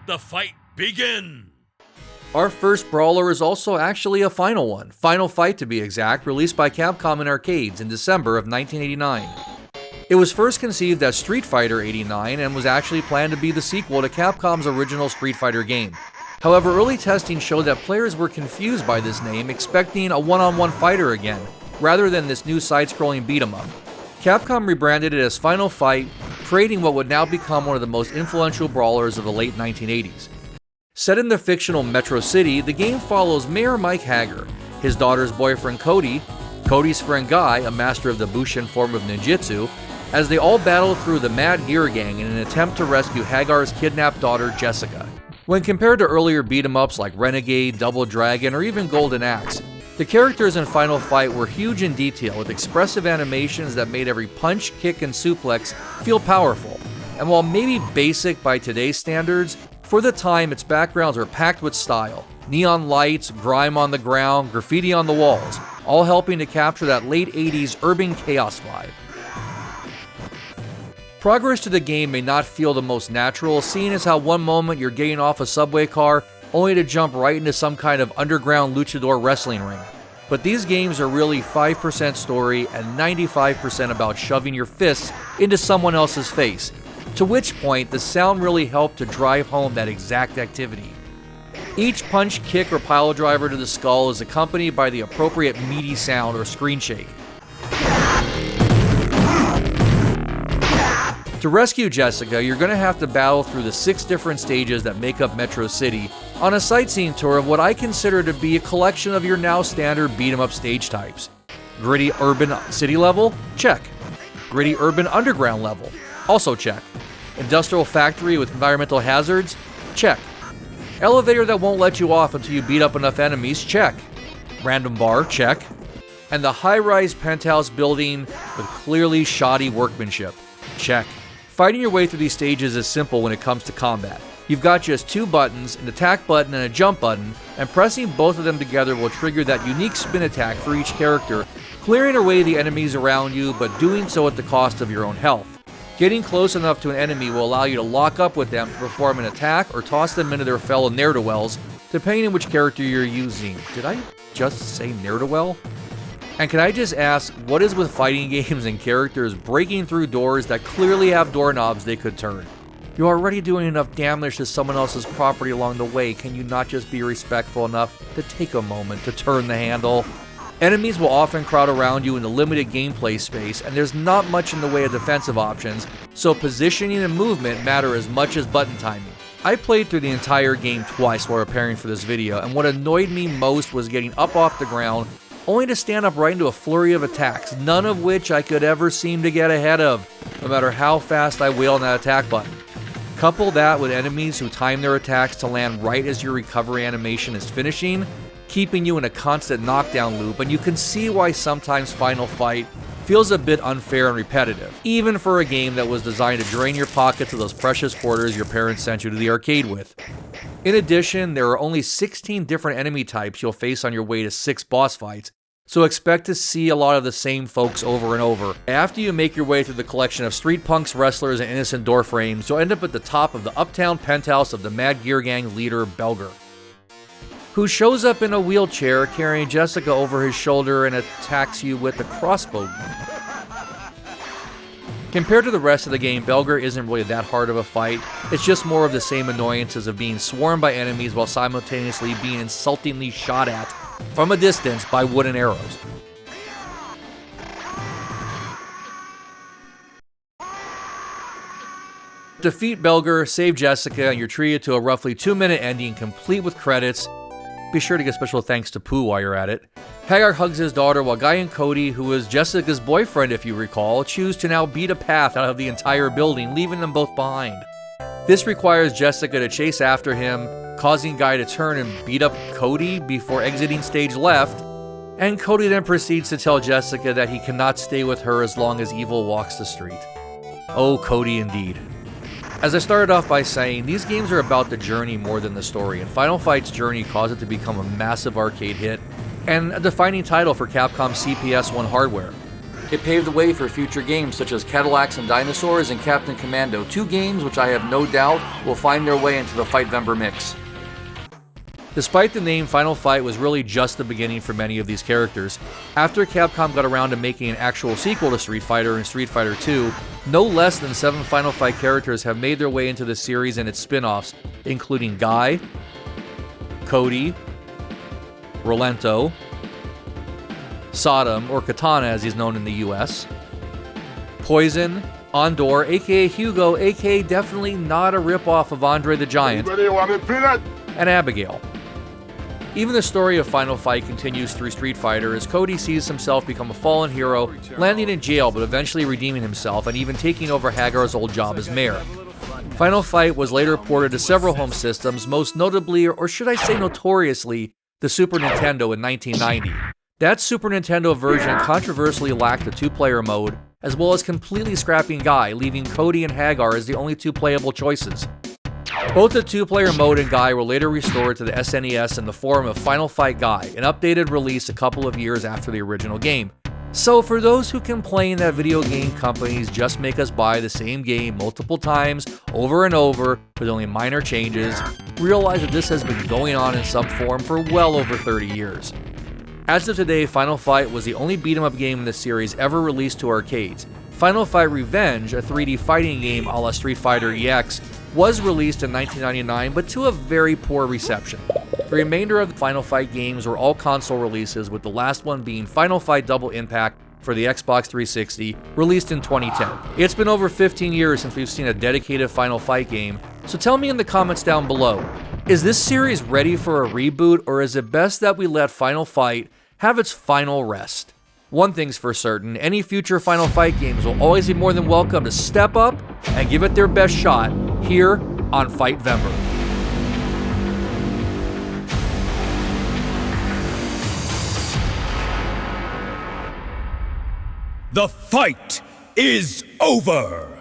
the fight begin! Our first brawler is also actually a final one, Final Fight to be exact, released by Capcom in arcades in December of 1989. It was first conceived as Street Fighter 89 and was actually planned to be the sequel to Capcom's original Street Fighter game. However, early testing showed that players were confused by this name, expecting a one-on-one fighter again, rather than this new side-scrolling beat-em-up. Capcom rebranded it as Final Fight, creating what would now become one of the most influential brawlers of the late 1980s. Set in the fictional Metro City, the game follows Mayor Mike Hager, his daughter's boyfriend Cody, Cody's friend Guy, a master of the Bushin form of ninjutsu, as they all battle through the Mad Gear Gang in an attempt to rescue Hagar's kidnapped daughter Jessica. When compared to earlier beat-em-ups like Renegade, Double Dragon, or even Golden Axe, the characters in Final Fight were huge in detail with expressive animations that made every punch, kick, and suplex feel powerful. And while maybe basic by today's standards, for the time its backgrounds were packed with style. Neon lights, grime on the ground, graffiti on the walls, all helping to capture that late 80s urban chaos vibe. Progress to the game may not feel the most natural, seeing as how one moment you're getting off a subway car, only to jump right into some kind of underground luchador wrestling ring. But these games are really 5% story and 95% about shoving your fists into someone else's face, to which point the sound really helped to drive home that exact activity. Each punch, kick, or pile driver to the skull is accompanied by the appropriate meaty sound or screen shake. To rescue Jessica, you're going to have to battle through the 6 different stages that make up Metro City on a sightseeing tour of what I consider to be a collection of your now standard beat-em-up stage types. Gritty urban city level? Check. Gritty urban underground level? Also check. Industrial factory with environmental hazards? Check. Elevator that won't let you off until you beat up enough enemies? Check. Random bar? Check. And the high-rise penthouse building with clearly shoddy workmanship? Check. Fighting your way through these stages is simple when it comes to combat. You've got just 2 buttons, an attack button and a jump button, and pressing both of them together will trigger that unique spin attack for each character, clearing away the enemies around you, but doing so at the cost of your own health. Getting close enough to an enemy will allow you to lock up with them to perform an attack or toss them into their fellow ne'er-do-wells, depending on which character you're using. Did I just say ne'er-do-well? And can I just ask, what is with fighting games and characters breaking through doors that clearly have doorknobs they could turn? You're already doing enough damage to someone else's property along the way, can you not just be respectful enough to take a moment to turn the handle? Enemies will often crowd around you in the limited gameplay space, and there's not much in the way of defensive options, so positioning and movement matter as much as button timing. I played through the entire game twice while preparing for this video, and what annoyed me most was getting up off the ground, only to stand up right into a flurry of attacks, none of which I could ever seem to get ahead of, no matter how fast I wheel on that attack button. Couple that with enemies who time their attacks to land right as your recovery animation is finishing, keeping you in a constant knockdown loop, and you can see why sometimes Final Fight feels a bit unfair and repetitive, even for a game that was designed to drain your pockets of those precious quarters your parents sent you to the arcade with. In addition, there are only 16 different enemy types you'll face on your way to 6 boss fights, so expect to see a lot of the same folks over and over. After you make your way through the collection of street punks, wrestlers, and innocent door frames, you'll end up at the top of the uptown penthouse of the Mad Gear Gang leader, Belger, who shows up in a wheelchair carrying Jessica over his shoulder and attacks you with a crossbow. Compared to the rest of the game, Belger isn't really that hard of a fight. It's just more of the same annoyances of being swarmed by enemies while simultaneously being insultingly shot at from a distance by wooden arrows. Defeat Belger, save Jessica, and you're treated to a roughly 2-minute ending complete with credits. Be sure to give special thanks to Pooh while you're at it. Hagar hugs his daughter while Guy and Cody, who is Jessica's boyfriend if you recall, choose to now beat a path out of the entire building, leaving them both behind. This requires Jessica to chase after him, causing Guy to turn and beat up Cody before exiting stage left, and Cody then proceeds to tell Jessica that he cannot stay with her as long as evil walks the street. Oh, Cody indeed. As I started off by saying, these games are about the journey more than the story, and Final Fight's journey caused it to become a massive arcade hit and a defining title for Capcom's CPS-1 hardware. It paved the way for future games such as Cadillacs and Dinosaurs and Captain Commando, 2 games which I have no doubt will find their way into the Fightvember mix. Despite the name, Final Fight was really just the beginning for many of these characters. After Capcom got around to making an actual sequel to Street Fighter and Street Fighter II, no less than 7 Final Fight characters have made their way into the series and its spin-offs, including Guy, Cody, Rolento, Sodom, or Katana as he's known in the US, Poison, Andor, aka Hugo, aka definitely not a ripoff of Andre the Giant, and Abigail. Even the story of Final Fight continues through Street Fighter as Cody sees himself become a fallen hero, landing in jail but eventually redeeming himself and even taking over Hagar's old job as mayor. Final Fight was later ported to several home systems, most notably, or should I say notoriously, the Super Nintendo in 1990. That Super Nintendo version controversially lacked a 2-player mode, as well as completely scrapping Guy, leaving Cody and Hagar as the only 2 playable choices. Both the 2-player mode and Guy were later restored to the SNES in the form of Final Fight Guy, an updated release a couple of years after the original game. So for those who complain that video game companies just make us buy the same game multiple times over and over with only minor changes, realize that this has been going on in some form for well over 30 years. As of today, Final Fight was the only beat-em-up game in the series ever released to arcades. Final Fight Revenge, a 3D fighting game a la Street Fighter EX, was released in 1999, but to a very poor reception. The remainder of the Final Fight games were all console releases, with the last one being Final Fight Double Impact for the Xbox 360, released in 2010. It's been over 15 years since we've seen a dedicated Final Fight game, so tell me in the comments down below, is this series ready for a reboot, or is it best that we let Final Fight have its final rest? One thing's for certain, any future Final Fight games will always be more than welcome to step up and give it their best shot here on Fightvember. The fight is over!